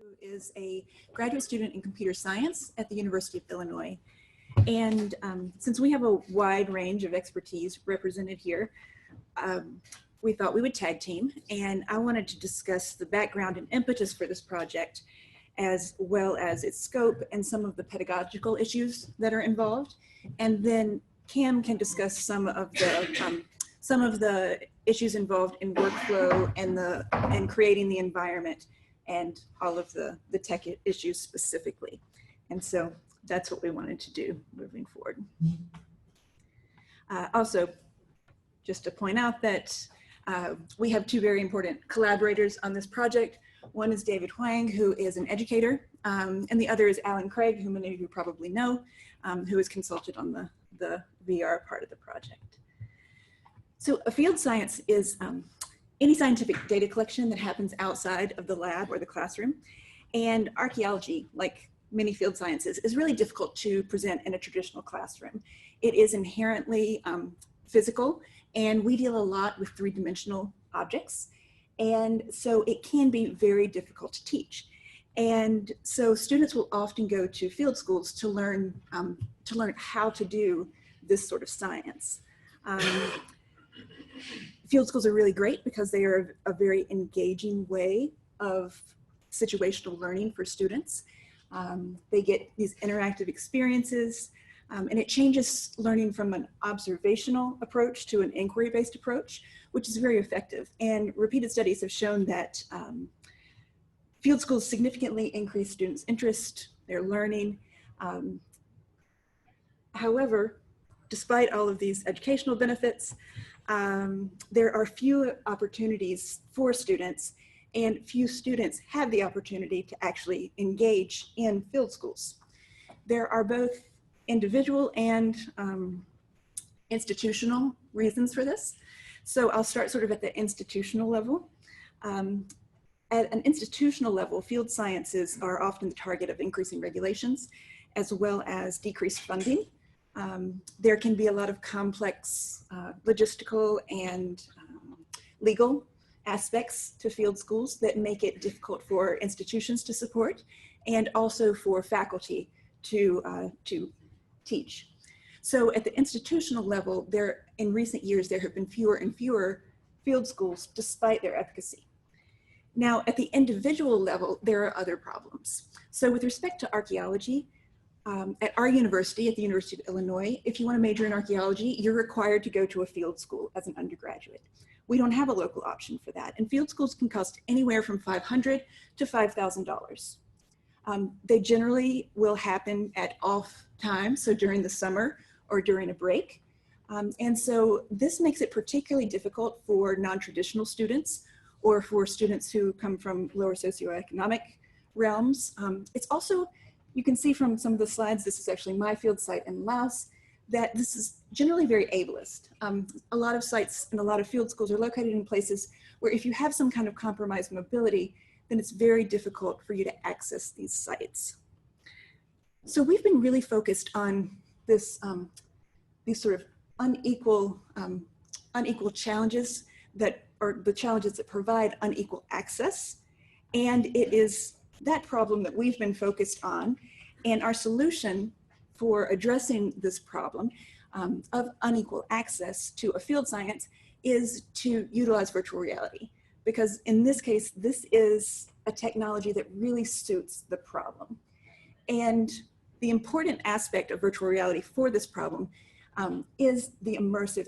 who is a graduate student in computer science at the University of Illinois. And since we have a wide range of expertise represented here, we thought we would tag team, and I wanted to discuss the background and impetus for this project, as well as its scope and some of the pedagogical issues that are involved. And then Cam can discuss some of the issues involved in workflow and creating the environment and all of the tech issues specifically. And so that's what we wanted to do moving forward. Also, just to point out that we have two very important collaborators on this project. One is David Huang, who is an educator, and the other is Alan Craig, who many of you probably know, who is consulted on the VR part of the project. So a field science is any scientific data collection that happens outside of the lab or the classroom. And archaeology, like many field sciences, is really difficult to present in a traditional classroom. It is inherently physical, and we deal a lot with three-dimensional objects. And so it can be very difficult to teach. And so students will often go to field schools to learn how to do this sort of science. Field schools are really great because they are a very engaging way of situational learning for students. They get these interactive experiences, and it changes learning from an observational approach to an inquiry-based approach, which is very effective. And repeated studies have shown that field schools significantly increase students' interest, their learning. However, despite all of these educational benefits, there are few opportunities for students, and few students have the opportunity to actually engage in field schools. There are both individual and institutional reasons for this. So I'll start sort of at the institutional level. At an institutional level, field sciences are often the target of increasing regulations, as well as decreased funding. There can be a lot of complex logistical and legal aspects to field schools that make it difficult for institutions to support, and also for faculty to teach. So at the institutional level, in recent years, there have been fewer and fewer field schools despite their efficacy. Now, at the individual level, there are other problems. So with respect to archaeology, at our university, at the University of Illinois, if you want to major in archaeology, you're required to go to a field school as an undergraduate. We don't have a local option for that, and field schools can cost anywhere from $500 to $5,000. They generally will happen at off times, so during the summer or during a break. And so this makes it particularly difficult for non-traditional students or for students who come from lower socioeconomic realms. It's also, you can see from some of the slides, this is actually my field site in Laos, that this is generally very ableist. A lot of sites and a lot of field schools are located in places where if you have some kind of compromised mobility, then it's very difficult for you to access these sites. So we've been really focused on this, these sort of unequal challenges that are the challenges that provide unequal access. And it is that problem that we've been focused on. And our solution for addressing this problem of unequal access to a field science is to utilize virtual reality. Because in this case, this is a technology that really suits the problem. And the important aspect of virtual reality for this problem is the immersive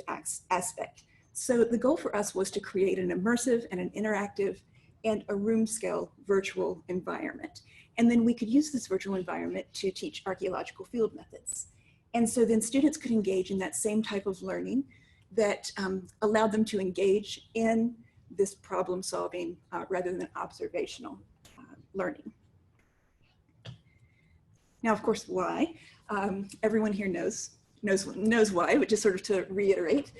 aspect. So the goal for us was to create an immersive and an interactive and a room scale virtual environment. And then we could use this virtual environment to teach archaeological field methods. And so then students could engage in that same type of learning that allowed them to engage in this problem solving rather than observational learning. Now, of course, why? Everyone here knows why, but just sort of to reiterate,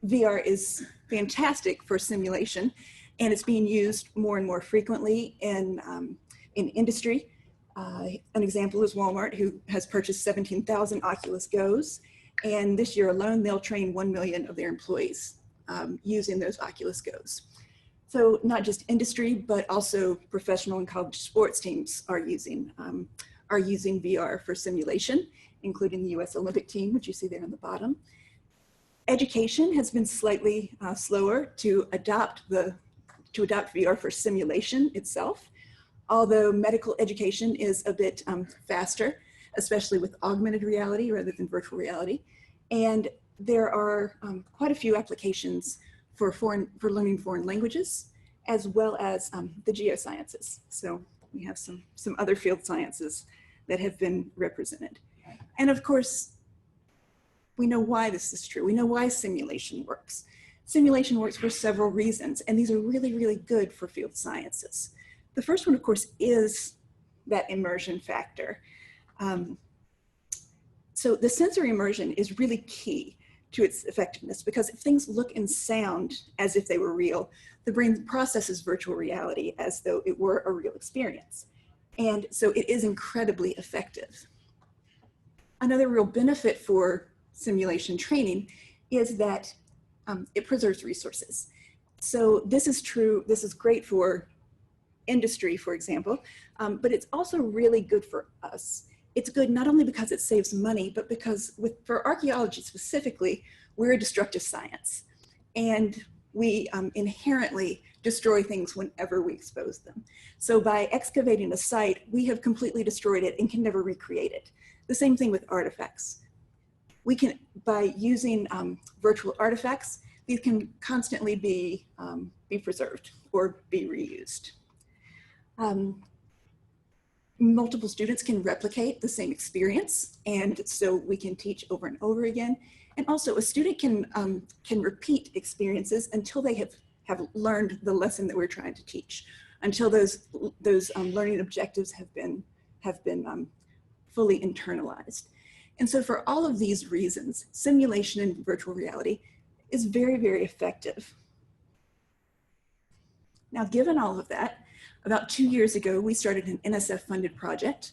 VR is fantastic for simulation, and it's being used more and more frequently in industry. An example is Walmart, who has purchased 17,000 Oculus Go's, and this year alone, they'll train 1 million of their employees using those Oculus Go's. So not just industry, but also professional and college sports teams are using VR for simulation, including the US Olympic team, which you see there on the bottom. Education has been slightly slower to adopt VR for simulation itself, although medical education is a bit faster, especially with augmented reality rather than virtual reality. And there are quite a few applications for learning foreign languages, as well as the geosciences. So we have some other field sciences that have been represented. And of course, we know why this is true. We know why simulation works. Simulation works for several reasons, and these are really, really good for field sciences. The first one, of course, is that immersion factor. So the sensory immersion is really key to its effectiveness, because if things look and sound as if they were real, the brain processes virtual reality as though it were a real experience. And so it is incredibly effective. Another real benefit for simulation training is that it preserves resources. So this is true, this is great for industry, for example, but it's also really good for us. It's good not only because it saves money, but because for archaeology specifically, we're a destructive science. And we inherently destroy things whenever we expose them. So by excavating a site, we have completely destroyed it and can never recreate it. The same thing with artifacts. We can, by using virtual artifacts, these can constantly be preserved or be reused. Multiple students can replicate the same experience, and so we can teach over and over again. And also a student can repeat experiences until they have learned the lesson that we're trying to teach, until those learning objectives have been fully internalized. And so for all of these reasons, simulation in virtual reality is very, very effective. Now, given all of that, about 2 years ago, we started an NSF-funded project,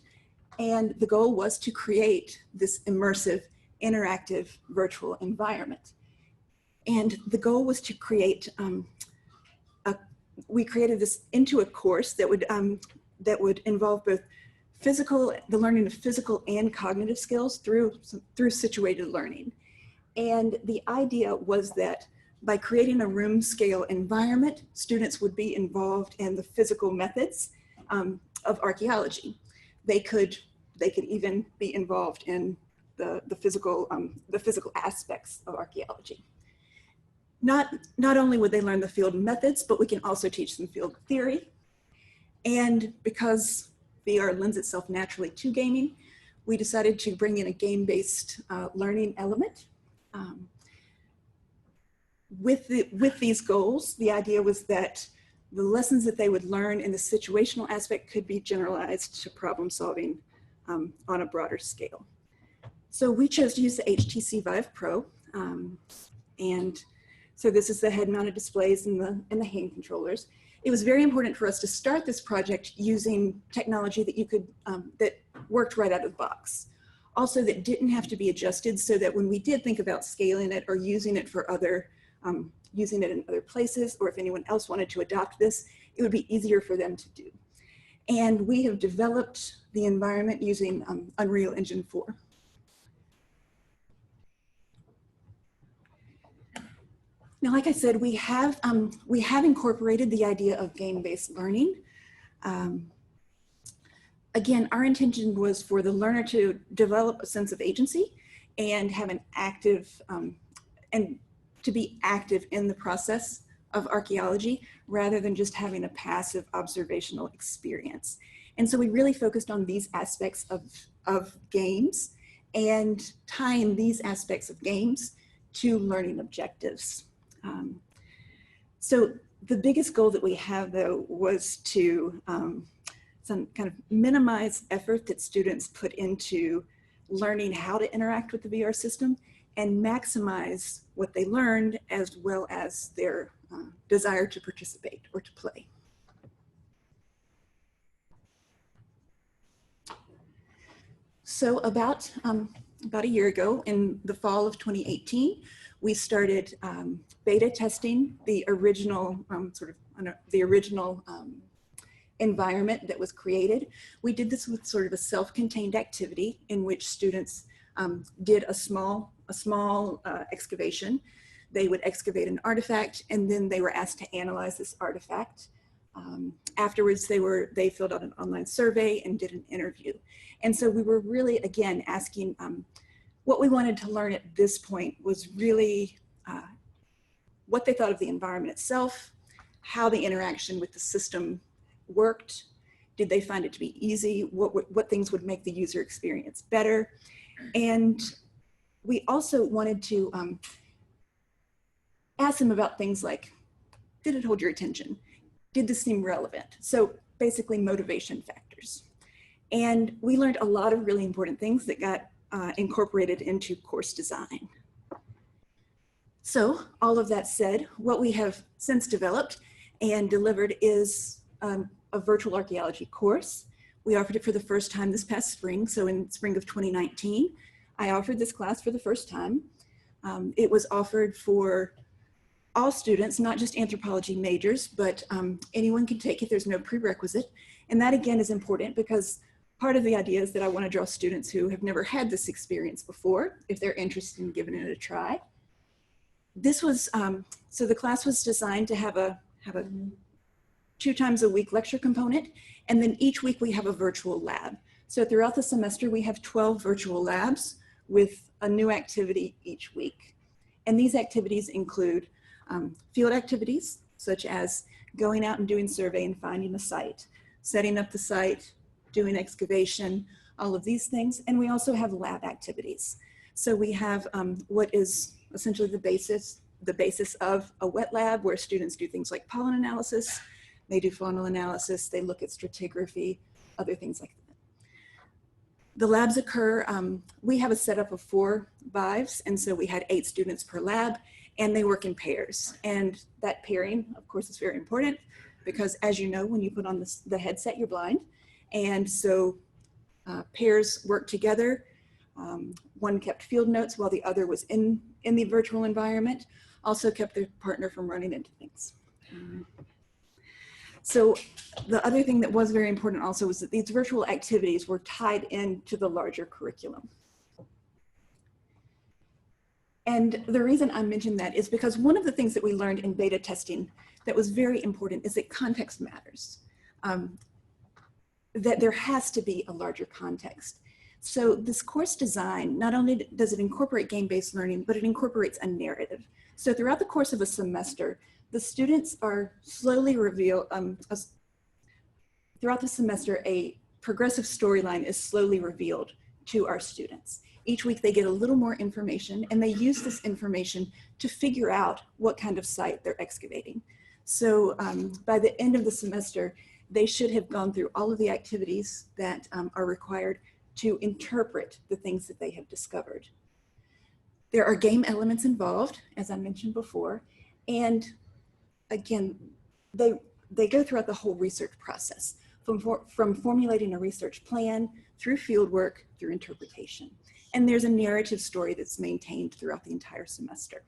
and the goal was to create this immersive, interactive virtual environment. And the goal was to create, we created this into a course that would involve both the learning of physical and cognitive skills through situated learning. And the idea was that by creating a room scale environment, students would be involved in the physical methods of archaeology. They could even be involved in the physical aspects of archaeology. Not only would they learn the field methods, but we can also teach them field theory. And because VR lends itself naturally to gaming, we decided to bring in a game-based learning element. With these goals, the idea was that the lessons that they would learn in the situational aspect could be generalized to problem solving on a broader scale. So we chose to use the HTC Vive Pro. And so this is the head-mounted displays and the hand controllers. It was very important for us to start this project using technology that that worked right out of the box. Also, that didn't have to be adjusted, so that when we did think about scaling it or using it for using it in other places, or if anyone else wanted to adopt this, it would be easier for them to do. And we have developed the environment using Unreal Engine 4. Now, like I said, we have incorporated the idea of game-based learning. Again, our intention was for the learner to develop a sense of agency and have an active, and to be active in the process of archaeology rather than just having a passive observational experience. And so we really focused on these aspects of games and tying these aspects of games to learning objectives. So the biggest goal that we have, though, was to some kind of minimize effort that students put into learning how to interact with the VR system and maximize what they learned, as well as their desire to participate or to play. So about about a year ago, in the fall of 2018, we started beta testing the original environment that was created. We did this with sort of a self-contained activity in which students did a small excavation. They would excavate an artifact, and then they were asked to analyze this artifact. Afterwards, they filled out an online survey and did an interview. And so we were really, again, asking, what we wanted to learn at this point was really what they thought of the environment itself, how the interaction with the system worked. Did they find it to be easy? What things would make the user experience better? And we also wanted to ask them about things like, did it hold your attention? Did this seem relevant? So basically motivation factors. And we learned a lot of really important things that got incorporated into course design. So all of that said, what we have since developed and delivered is a virtual archaeology course. We offered it for the first time this past spring. So in spring of 2019, I offered this class for the first time. It was offered for all students, not just anthropology majors, but anyone can take it. There's no prerequisite. And that again is important because part of the idea is that I want to draw students who have never had this experience before, if they're interested in giving it a try. This was, so the class was designed to have a 2 times a week lecture component, and then each week we have a virtual lab. So throughout the semester, we have 12 virtual labs with a new activity each week. And these activities include field activities, such as going out and doing survey and finding a site, setting up the site, doing excavation, all of these things. And we also have lab activities. So we have what is essentially the basis of a wet lab, where students do things like pollen analysis, they do faunal analysis, they look at stratigraphy, other things like that. The labs occur, we have a setup of 4 Vives, and so we had 8 students per lab, and they work in pairs. And that pairing, of course, is very important because, as you know, when you put on the headset, you're blind. And so pairs work together. One kept field notes while the other was in the virtual environment, also kept their partner from running into things. So the other thing that was very important also was that these virtual activities were tied into the larger curriculum. And the reason I mentioned that is because one of the things that we learned in beta testing that was very important is that context matters, that there has to be a larger context. So this course design, not only does it incorporate game-based learning, but it incorporates a narrative. So throughout the course of a semester, the students are slowly revealed, throughout the semester, a progressive storyline is slowly revealed to our students. Each week they get a little more information, and they use this information to figure out what kind of site they're excavating. So by the end of the semester, they should have gone through all of the activities that are required to interpret the things that they have discovered. There are game elements involved, as I mentioned before, and again, they go throughout the whole research process, from formulating a research plan, through fieldwork, through interpretation. And there's a narrative story that's maintained throughout the entire semester.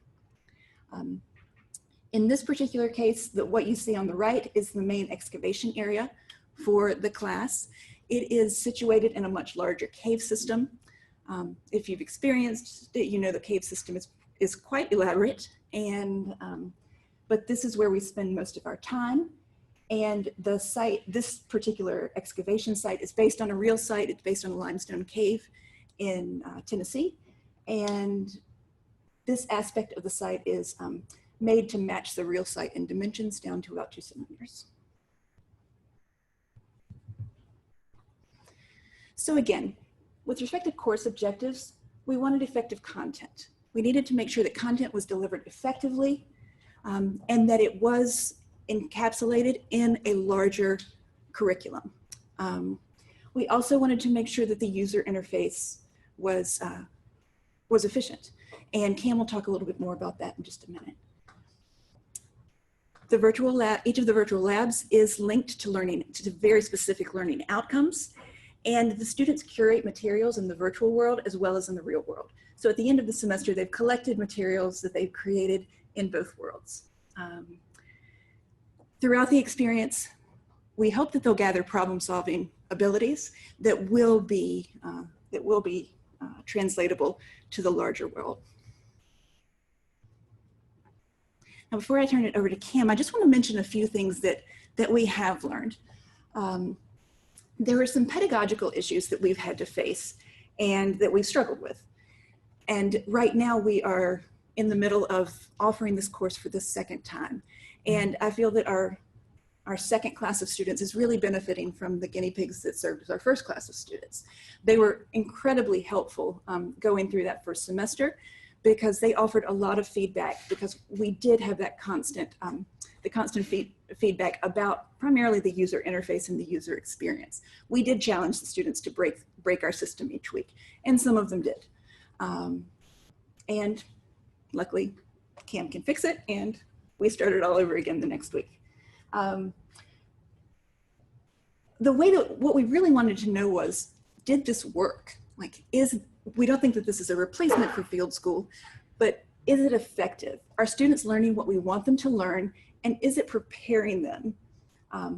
In this particular case, what you see on the right is the main excavation area for the class. It is situated in a much larger cave system. If you've experienced it, you know the cave system is quite elaborate, and but this is where we spend most of our time. And the site, this particular excavation site, is based on a real site. It's based on a limestone cave in Tennessee. And this aspect of the site is made to match the real site in dimensions down to about 2 centimeters. So again, with respect to course objectives, we wanted effective content. We needed to make sure that content was delivered effectively and that it was encapsulated in a larger curriculum. We also wanted to make sure that the user interface was efficient. And Cam will talk a little bit more about that in just a minute. The virtual lab, each of the virtual labs is linked to very specific learning outcomes. And the students curate materials in the virtual world as well as in the real world. So at the end of the semester, they've collected materials that they've created in both worlds. Throughout the experience, we hope that they'll gather problem-solving abilities that will be translatable to the larger world. Now, before I turn it over to Cam, I just want to mention a few things that we have learned. There are some pedagogical issues that we've had to face and that we've struggled with. And right now we are in the middle of offering this course for the second time. And I feel that our second class of students is really benefiting from the guinea pigs that served as our first class of students. They were incredibly helpful going through that first semester because they offered a lot of feedback, because we did have that constant, feedback about primarily the user interface and the user experience. We did challenge the students to break our system each week, and some of them did. And luckily, Cam can fix it, and we started all over again the next week. What we really wanted to know was, did this work? Like, we don't think that this is a replacement for field school, but is it effective? Are students learning what we want them to learn, and is it preparing them? They're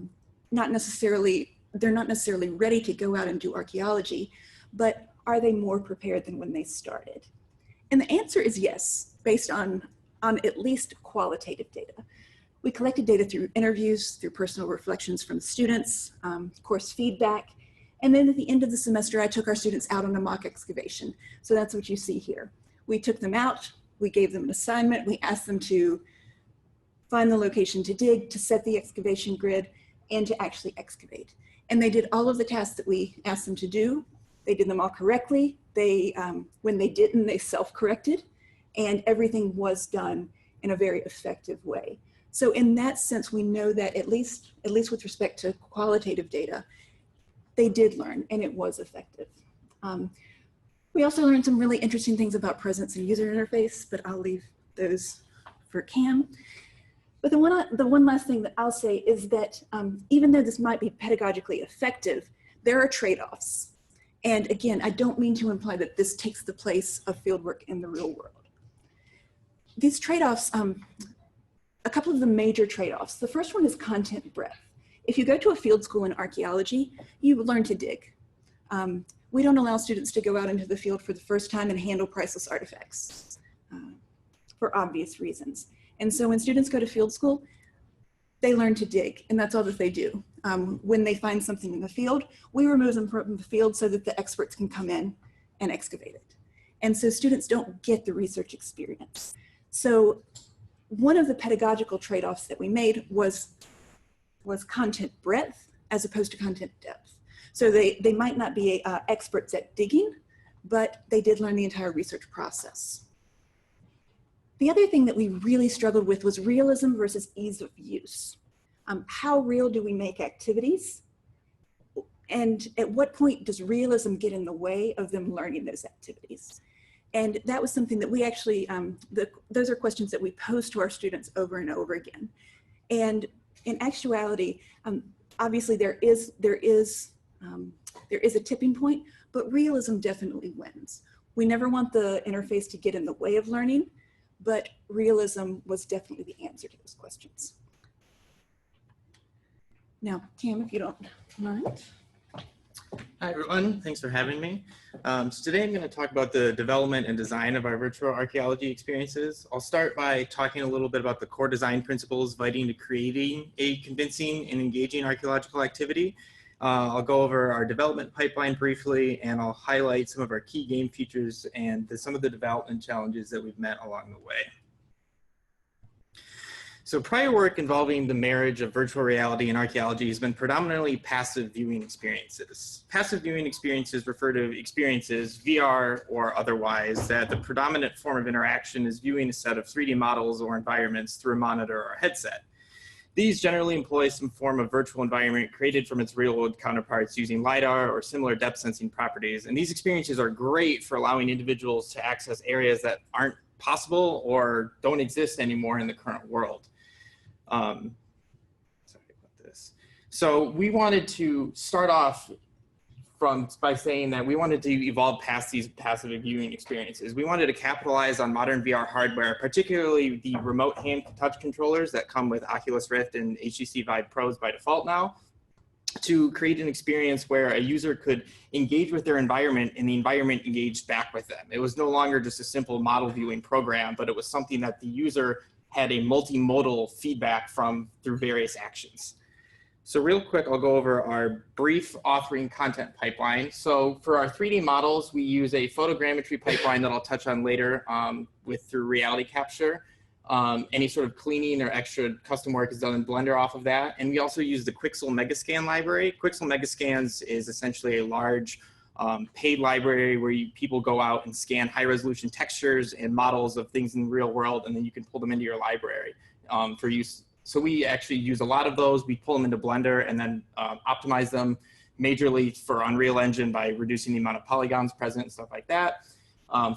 not necessarily ready to go out and do archaeology, but are they more prepared than when they started? And the answer is yes, based on at least qualitative data. We collected data through interviews, through personal reflections from students, course feedback, and then at the end of the semester, I took our students out on a mock excavation. So that's what you see here. We took them out, we gave them an assignment, we asked them to find the location to dig, to set the excavation grid, and to actually excavate. And they did all of the tasks that we asked them to do. They did them all correctly. When they didn't, they self-corrected, and everything was done in a very effective way. So in that sense, we know that at least with respect to qualitative data, they did learn, and it was effective. We also learned some really interesting things about presence and user interface, but I'll leave those for Cam. But the one last thing that I'll say is that even though this might be pedagogically effective, there are trade-offs. And again, I don't mean to imply that this takes the place of fieldwork in the real world. These trade-offs, a couple of the major trade-offs. The first one is content breadth. If you go to a field school in archaeology, you learn to dig. We don't allow students to go out into the field for the first time and handle priceless artifacts for obvious reasons. And so when students go to field school, they learn to dig, and that's all that they do. When they find something in the field, we remove them from the field so that the experts can come in and excavate it. And so students don't get the research experience. So one of the pedagogical trade-offs that we made was content breadth as opposed to content depth. So they might not be experts at digging, but they did learn the entire research process. The other thing that we really struggled with was realism versus ease of use. How real do we make activities? And at what point does realism get in the way of them learning those activities? And that was something that we actually, those are questions that we pose to our students over and over again. And in actuality, obviously there is a tipping point, but realism definitely wins. We never want the interface to get in the way of learning, but realism was definitely the answer to those questions. Now, Cam, if you don't mind. Hi, everyone. Thanks for having me. So today I'm going to talk about the development and design of our virtual archaeology experiences. I'll start by talking a little bit about the core design principles leading to creating a convincing and engaging archaeological activity. I'll go over our development pipeline briefly, and I'll highlight some of our key game features and some of the development challenges that we've met along the way. So prior work involving the marriage of virtual reality and archaeology has been predominantly passive viewing experiences. Passive viewing experiences refer to experiences, VR or otherwise, that the predominant form of interaction is viewing a set of 3D models or environments through a monitor or a headset. These generally employ some form of virtual environment created from its real-world counterparts using LiDAR or similar depth sensing properties. And these experiences are great for allowing individuals to access areas that aren't possible or don't exist anymore in the current world. Sorry about this. So we wanted to start off by saying that we wanted to evolve past these passive viewing experiences. We wanted to capitalize on modern VR hardware, particularly the remote hand touch controllers that come with Oculus Rift and HTC Vive Pros by default now, to create an experience where a user could engage with their environment and the environment engaged back with them. It was no longer just a simple model viewing program, but it was something that the user had a multimodal feedback from through various actions. So real quick, I'll go over our brief authoring content pipeline. So for our 3D models, we use a photogrammetry pipeline that I'll touch on later through reality capture. Any sort of cleaning or extra custom work is done in Blender off of that. And we also use the Quixel Megascan library. Quixel Megascans is essentially a large paid library where people go out and scan high resolution textures and models of things in the real world, and then you can pull them into your library for use. So we actually use a lot of those. We pull them into Blender and then optimize them majorly for Unreal Engine by reducing the amount of polygons present and stuff like that.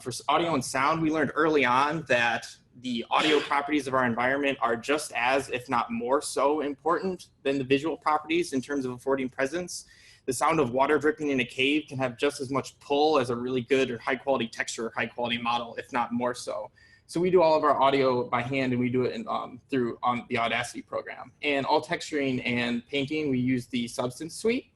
For audio and sound, we learned early on that the audio properties of our environment are just as, if not more so, important than the visual properties in terms of affording presence. The sound of water dripping in a cave can have just as much pull as a really good or high quality texture or high quality model, if not more so. So we do all of our audio by hand, and we do it through the Audacity program. And all texturing and painting, we use the Substance Suite.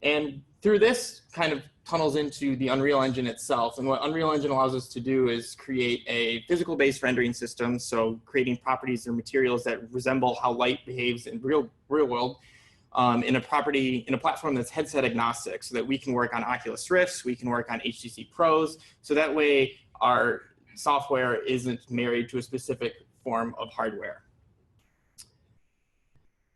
And through this kind of tunnels into the Unreal Engine itself. And what Unreal Engine allows us to do is create a physical-based rendering system, so creating properties or materials that resemble how light behaves in real world, in a platform that's headset agnostic, so that we can work on Oculus Rifts, we can work on HTC Pros, so that way our software isn't married to a specific form of hardware.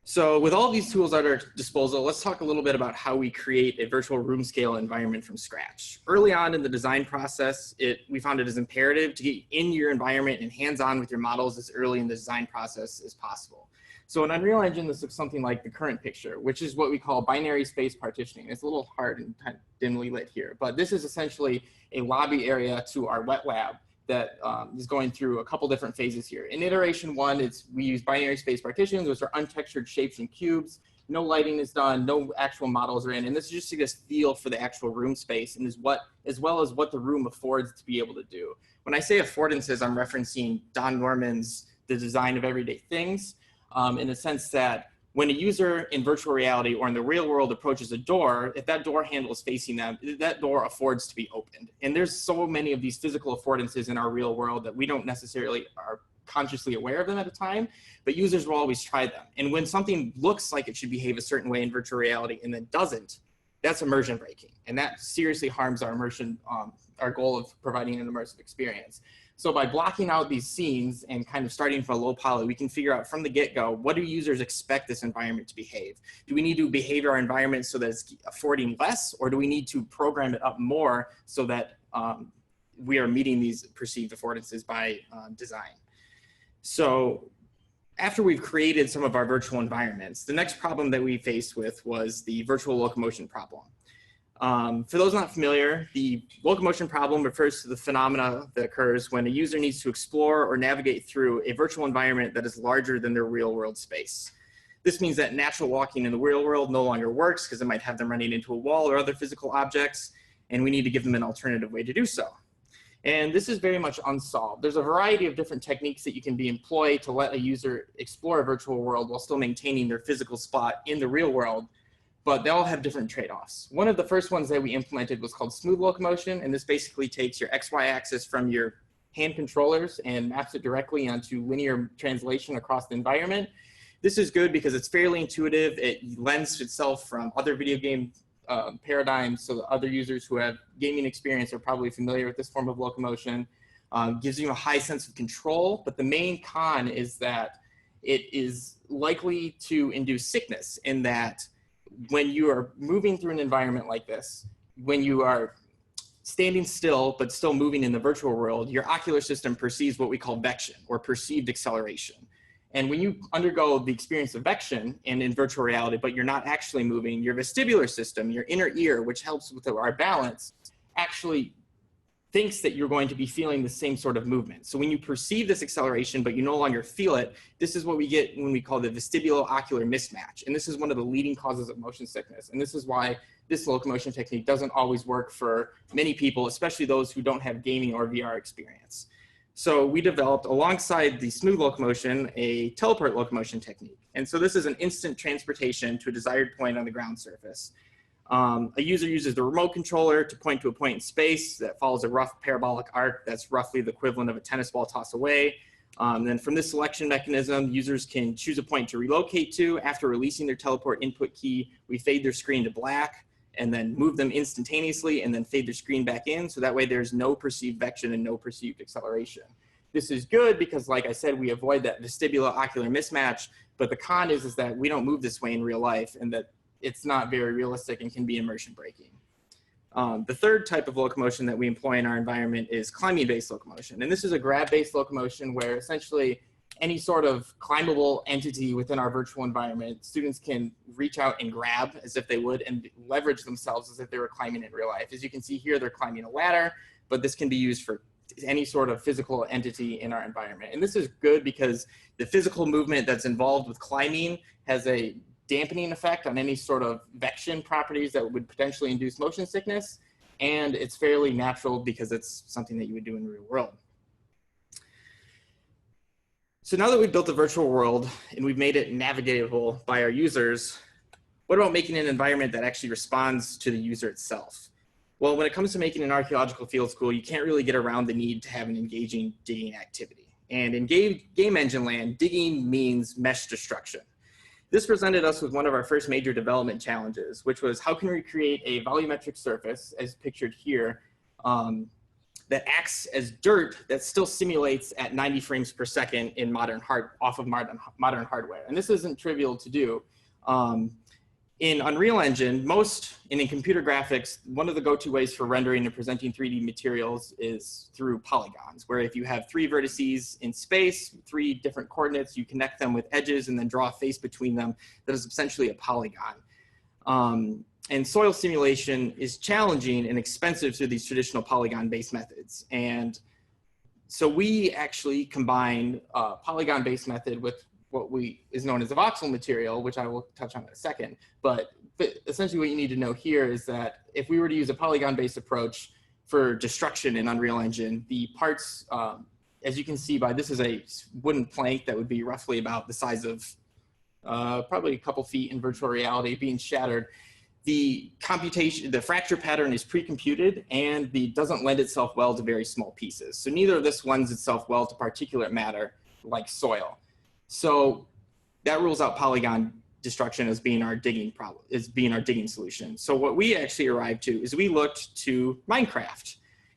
So with all these tools at our disposal, let's talk a little bit about how we create a virtual room scale environment from scratch. Early on in the design process, we found it as imperative to get in your environment and hands-on with your models as early in the design process as possible. So in Unreal Engine, this looks something like the current picture, which is what we call binary space partitioning. It's a little hard and kind of dimly lit here, but this is essentially a lobby area to our wet lab that is going through a couple different phases here. In iteration 1, we use binary space partitions, which are untextured shapes and cubes. No lighting is done, no actual models are in, and this is just to get a feel for the actual room space and as well as what the room affords to be able to do. When I say affordances, I'm referencing Don Norman's The Design of Everyday Things, in the sense that when a user in virtual reality or in the real world approaches a door, if that door handle is facing them, that door affords to be opened. And there's so many of these physical affordances in our real world that we don't necessarily are consciously aware of them at a time, but users will always try them. And when something looks like it should behave a certain way in virtual reality and then doesn't, that's immersion breaking. And that seriously harms our immersion, our goal of providing an immersive experience. So by blocking out these scenes and kind of starting from a low poly, we can figure out from the get-go, what do users expect this environment to behave? Do we need to behave our environment so that it's affording less, or do we need to program it up more so that we are meeting these perceived affordances by design? So after we've created some of our virtual environments, the next problem that we faced with was the virtual locomotion problem. For those not familiar, the locomotion problem refers to the phenomena that occurs when a user needs to explore or navigate through a virtual environment that is larger than their real world space. This means that natural walking in the real world no longer works because it might have them running into a wall or other physical objects, and we need to give them an alternative way to do so. And this is very much unsolved. There's a variety of different techniques that you can be employed to let a user explore a virtual world while still maintaining their physical spot in the real world, but they all have different trade-offs. One of the first ones that we implemented was called smooth locomotion, and this basically takes your XY axis from your hand controllers and maps it directly onto linear translation across the environment. This is good because it's fairly intuitive. It lends itself from other video game paradigms, so that other users who have gaming experience are probably familiar with this form of locomotion. Gives you a high sense of control, but the main con is that it is likely to induce sickness in that when you are moving through an environment like this, when you are standing still but still moving in the virtual world, your ocular system perceives what we call vection, or perceived acceleration. And when you undergo the experience of vection and in virtual reality, but you're not actually moving, your vestibular system, your inner ear, which helps with our balance, actually thinks that you're going to be feeling the same sort of movement. So when you perceive this acceleration, but you no longer feel it, this is what we get when we call the vestibulo-ocular mismatch. And this is one of the leading causes of motion sickness. And this is why this locomotion technique doesn't always work for many people, especially those who don't have gaming or VR experience. So we developed, alongside the smooth locomotion, a teleport locomotion technique. And so this is an instant transportation to a desired point on the ground surface. A user uses the remote controller to point to a point in space that follows a rough parabolic arc that's roughly the equivalent of a tennis ball toss away. Then from this selection mechanism, users can choose a point to relocate to. After releasing their teleport input key, we fade their screen to black and then move them instantaneously and then fade their screen back in. So that way there's no perceived vection and no perceived acceleration. This is good because, like I said, we avoid that vestibulo-ocular mismatch, but the con is that we don't move this way in real life and that it's not very realistic and can be immersion breaking. The third type of locomotion that we employ in our environment is climbing-based locomotion. And this is a grab-based locomotion where essentially any sort of climbable entity within our virtual environment, students can reach out and grab as if they would and leverage themselves as if they were climbing in real life. As you can see here, they're climbing a ladder, but this can be used for any sort of physical entity in our environment. And this is good because the physical movement that's involved with climbing has a dampening effect on any sort of vection properties that would potentially induce motion sickness. And it's fairly natural because it's something that you would do in the real world. So now that we've built a virtual world and we've made it navigatable by our users, what about making an environment that actually responds to the user itself? Well, when it comes to making an archaeological field school, you can't really get around the need to have an engaging digging activity. And in game engine land, digging means mesh destruction. This presented us with one of our first major development challenges, which was how can we create a volumetric surface, as pictured here, that acts as dirt that still simulates at 90 frames per second in modern hardware. And this isn't trivial to do. In Unreal Engine, and in computer graphics, one of the go-to ways for rendering and presenting 3D materials is through polygons, where if you have 3 vertices in space, 3 different coordinates, you connect them with edges and then draw a face between them. That is essentially a polygon. And soil simulation is challenging and expensive through these traditional polygon-based methods. And so we actually combined a polygon-based method with what is known as a voxel material, which I will touch on in a second. But essentially what you need to know here is that if we were to use a polygon-based approach for destruction in Unreal Engine, the parts, as you can see this is a wooden plank that would be roughly about the size of probably a couple feet in virtual reality being shattered. The fracture pattern is pre-computed and doesn't lend itself well to very small pieces. So neither of this lends itself well to particulate matter like soil. So that rules out polygon destruction as being our digging solution. So what we actually arrived to is we looked to Minecraft.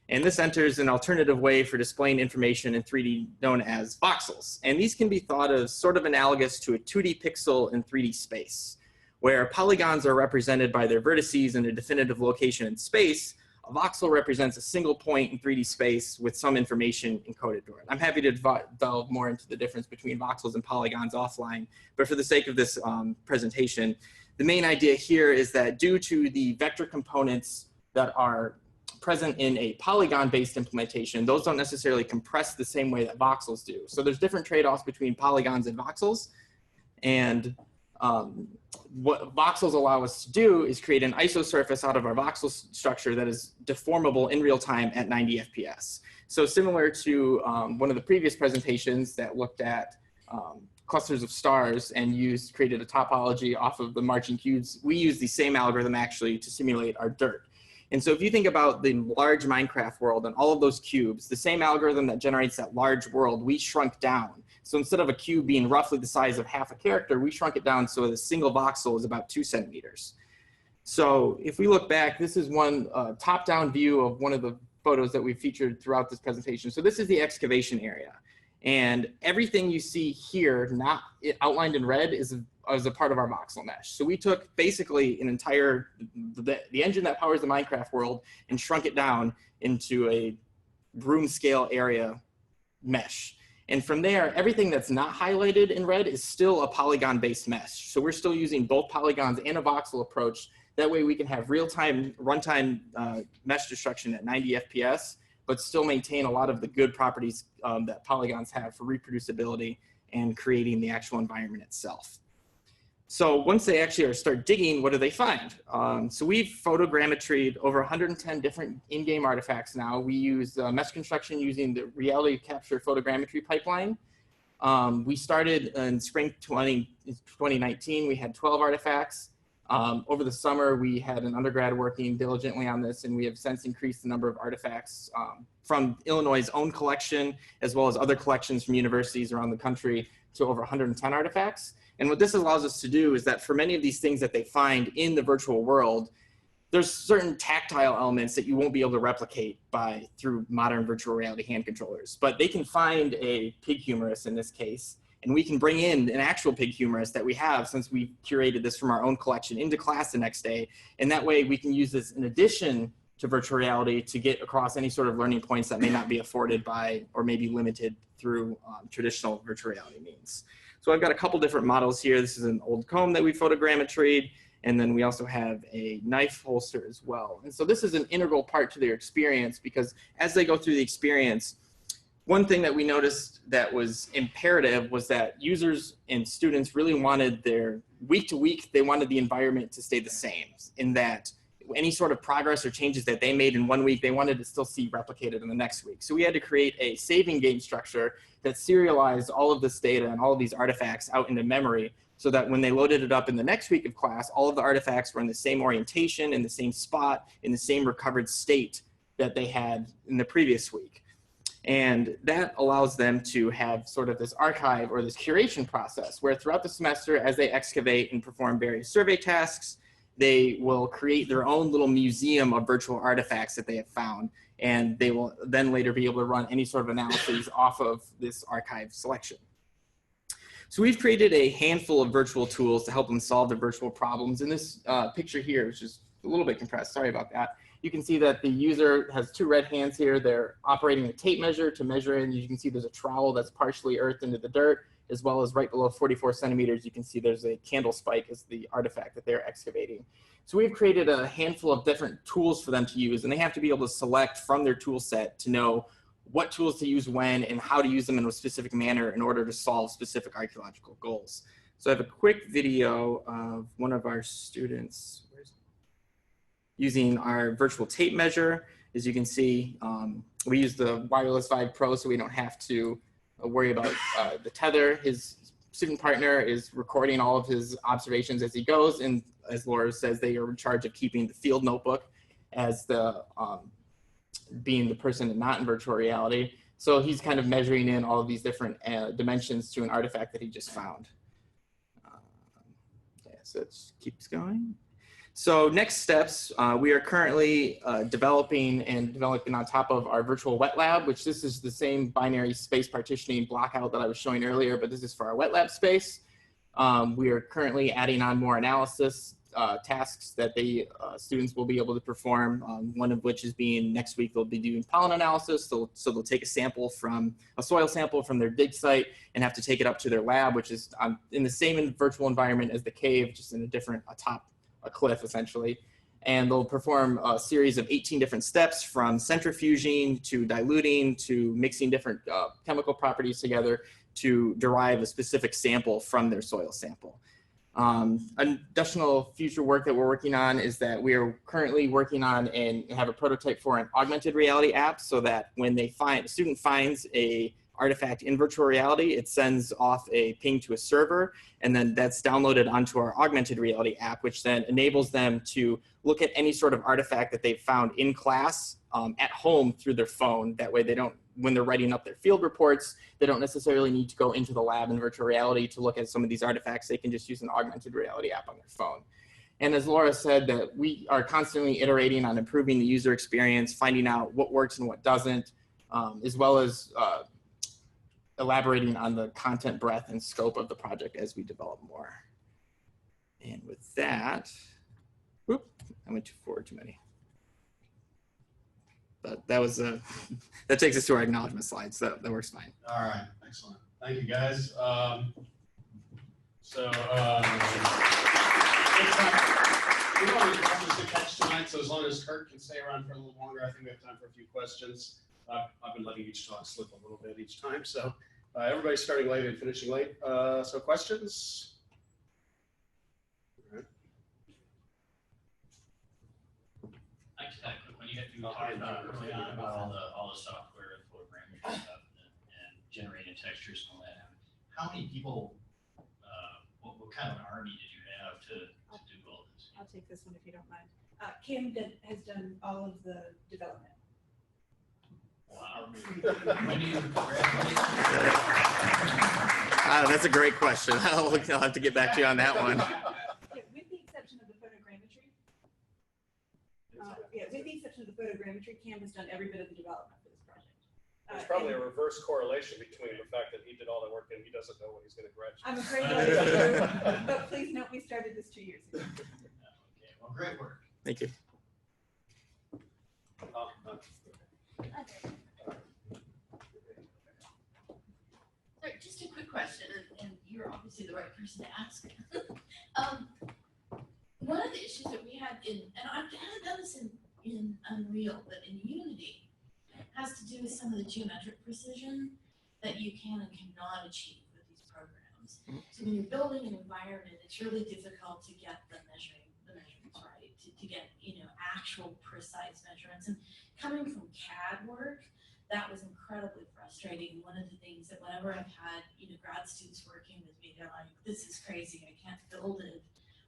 And this enters an alternative way for displaying information in 3D known as voxels. And these can be thought of sort of analogous to a 2D pixel in 3D space, where polygons are represented by their vertices in a definitive location in space. A voxel represents a single point in 3D space with some information encoded to it. I'm happy to delve more into the difference between voxels and polygons offline, but for the sake of this presentation, the main idea here is that due to the vector components that are present in a polygon-based implementation, those don't necessarily compress the same way that voxels do. So there's different trade-offs between polygons and voxels, and what voxels allow us to do is create an isosurface out of our voxel structure that is deformable in real time at 90 FPS. So similar to one of the previous presentations that looked at clusters of stars and created a topology off of the marching cubes, we use the same algorithm actually to simulate our dirt. And so if you think about the large Minecraft world and all of those cubes, the same algorithm that generates that large world, we shrunk down. So instead of a cube being roughly the size of half a character, we shrunk it down so the single voxel is about 2 centimeters. So if we look back, this is one top-down view of one of the photos that we featured throughout this presentation. So this is the excavation area. And everything you see here, not outlined in red, is a part of our voxel mesh. So we took basically an entire, the engine that powers the Minecraft world and shrunk it down into a room scale area mesh. And from there, everything that's not highlighted in red is still a polygon-based mesh. So we're still using both polygons and a voxel approach. That way we can have real-time runtime mesh destruction at 90 FPS, but still maintain a lot of the good properties that polygons have for reproducibility and creating the actual environment itself. So once they actually start digging, what do they find? So we've photogrammetried over 110 different in-game artifacts now. We use mesh construction using the reality capture photogrammetry pipeline. We started in spring 2019, we had 12 artifacts. Over the summer, we had an undergrad working diligently on this, and we have since increased the number of artifacts from Illinois' own collection, as well as other collections from universities around the country, to over 110 artifacts. And what this allows us to do is that for many of these things that they find in the virtual world, there's certain tactile elements that you won't be able to replicate through modern virtual reality hand controllers. But they can find a pig humerus in this case, and we can bring in an actual pig humerus that we have since we curated this from our own collection into class the next day. And that way we can use this in addition to virtual reality to get across any sort of learning points that may not be afforded by or maybe limited through traditional virtual reality means. So I've got a couple different models here. This is an old comb that we photogrammetried, and then we also have a knife holster as well. And so this is an integral part to their experience, because as they go through the experience, one thing that we noticed that was imperative was that users and students really wanted their week to week, they wanted the environment to stay the same, in that any sort of progress or changes that they made in one week, they wanted to still see replicated in the next week. So we had to create a saving game structure that serialized all of this data and all of these artifacts out into memory, so that when they loaded it up in the next week of class, all of the artifacts were in the same orientation, in the same spot, in the same recovered state that they had in the previous week. And that allows them to have sort of this archive or this curation process where throughout the semester, as they excavate and perform various survey tasks, they will create their own little museum of virtual artifacts that they have found. And they will then later be able to run any sort of analyses off of this archive selection. So we've created a handful of virtual tools to help them solve their virtual problems. In this picture here, which is a little bit compressed, sorry about that, you can see that the user has two red hands here. They're operating a tape measure to measure, and you can see there's a trowel that's partially earthed into the dirt, as well as right below 44 centimeters, you can see there's a candle spike as the artifact that they're excavating. So we've created a handful of different tools for them to use, and they have to be able to select from their tool set to know what tools to use when and how to use them in a specific manner in order to solve specific archaeological goals. So I have a quick video of one of our students using our virtual tape measure. As you can see, we use the wireless Vive Pro, so we don't have to worry about the tether. His student partner is recording all of his observations as he goes, and as Laura says, they are in charge of keeping the field notebook as the being the person not in virtual reality. So he's kind of measuring in all of these different dimensions to an artifact that he just found. Yeah, so it keeps going. So next steps, we are currently developing on top of our virtual wet lab, which this is the same binary space partitioning blockout that I was showing earlier, but this is for our wet lab space. We are currently adding on more analysis tasks that the students will be able to perform, one of which is being next week they'll be doing pollen analysis. So they'll take a sample from a soil sample from their dig site and have to take it up to their lab, which is in the same virtual environment as the cave, just in a different atop a cliff essentially. And they'll perform a series of 18 different steps, from centrifuging to diluting to mixing different chemical properties together to derive a specific sample from their soil sample. Additional future work that we're working on is that we are currently working on and have a prototype for an augmented reality app, so that when a student finds a artifact in virtual reality, it sends off a ping to a server, and then that's downloaded onto our augmented reality app, which then enables them to look at any sort of artifact that they've found in class at home through their phone. That way they don't, when they're writing up their field reports, they don't necessarily need to go into the lab in virtual reality to look at some of these artifacts. They can just use an augmented reality app on their phone. And as Laura said, that we are constantly iterating on improving the user experience, finding out what works and what doesn't, as well as elaborating on the content breadth and scope of the project as we develop more. And with that, whoop, I went forward too many. But that was that takes us to our acknowledgement slides. So that works fine. All right, excellent. Thank you, guys. We don't have any questions to catch tonight, so as long as Kurt can stay around for a little longer, I think we have time for a few questions. I've been letting each talk slip a little bit each time, so everybody's starting late and finishing late. So questions? just kind of quick one. You talked about early on about all the software, programming stuff, and generating textures and all that. How many people? What kind of an army did you have to do all this? I'll take this one if you don't mind. Kim has done all of the development. Wow. When do you graduate? That's a great question. I'll have to get back to you on that one. Yeah, with the exception of the photogrammetry. With the exception of the photogrammetry, Kim has done every bit of the development for this project. There's probably a reverse correlation between the fact that he did all the work and he doesn't know when he's going to graduate. I'm afraid that is true, but please note we started this 2 years ago. Okay, well, great work. Thank you. Sorry, just a quick question, and you're obviously the right person to ask. One of the issues that we had and I haven't done this in Unreal, but in Unity, has to do with some of the geometric precision that you can and cannot achieve with these programs. So when you're building an environment, it's really difficult to get the measurements right, to get actual precise measurements. And coming from CAD work, that was incredibly frustrating. One of the things that whenever I've had grad students working with me, they're like, "This is crazy. I can't build it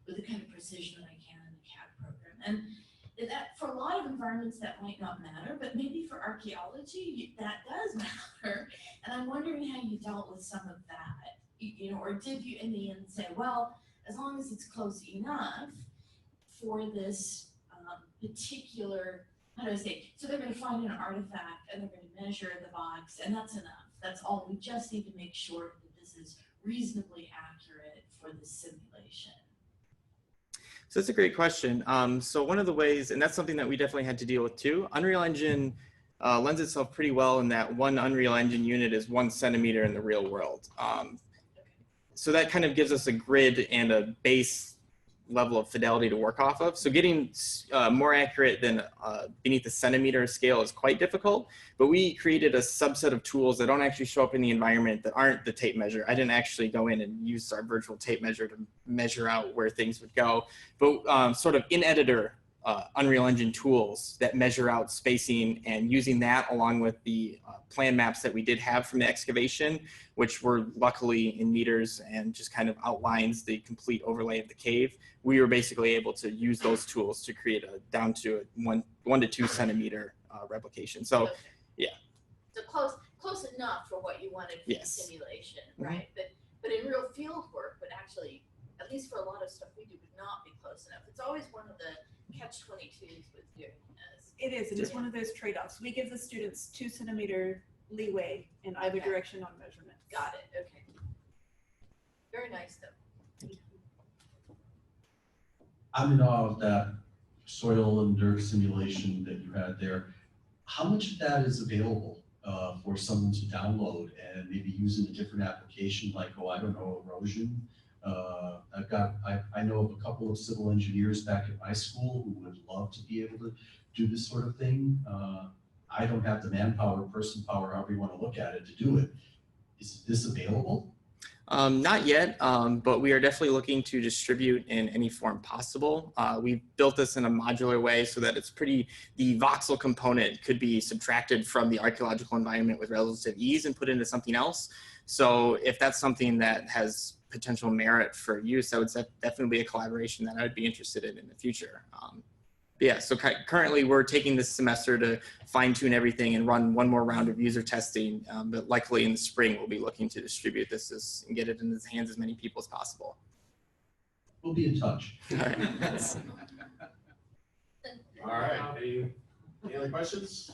with the kind of precision that I can in a CAD program." And that for a lot of environments that might not matter, but maybe for archaeology that does matter. And I'm wondering how you dealt with some of that, or did you in the end say, well, as long as it's close enough for this particular, how do I say, so they're going to find an artifact and they're going to measure the box, and that's enough. That's all. We just need to make sure that this is reasonably accurate for the simulation. So that's a great question. So one of the ways, and that's something that we definitely had to deal with too, Unreal Engine lends itself pretty well in that one Unreal Engine unit is 1 centimeter in the real world. So that kind of gives us a grid and a base level of fidelity to work off of. So getting more accurate than beneath the centimeter scale is quite difficult, but we created a subset of tools that don't actually show up in the environment that aren't the tape measure. I didn't actually go in and use our virtual tape measure to measure out where things would go, but sort of in editor Unreal Engine tools that measure out spacing, and using that along with the plan maps that we did have from the excavation, which were luckily in meters and just kind of outlines the complete overlay of the cave. We were basically able to use those tools to create down to a 1 to 2 centimeter replication. So, okay. Yeah. So close enough for what you wanted for the simulation, right? But in real field work, would actually, at least for a lot of stuff we do, would not be close enough. It's always one of the catch-22s with doing this. It is, and it's one of those trade-offs. We give the students 2 centimeter leeway in either direction on measurement. Got it. Okay. Very nice, though. I'm in awe of that soil and dirt simulation that you had there. How much of that is available for someone to download and maybe use in a different application, like, oh, I don't know, erosion? I know of a couple of civil engineers back at my school who would love to be able to do this sort of thing. I don't have the manpower, person power, however you want to look at it, to do it. Is this available? Not yet, but we are definitely looking to distribute in any form possible. We've built this in a modular way so that it's the voxel component could be subtracted from the archaeological environment with relative ease and put into something else. So if that's something that has potential merit for use, that would definitely be a collaboration that I would be interested in the future. Yeah, so currently we're taking this semester to fine tune everything and run one more round of user testing, but likely in the spring we'll be looking to distribute this and get it in the hands of as many people as possible. We'll be in touch. All right. All right. Any other questions?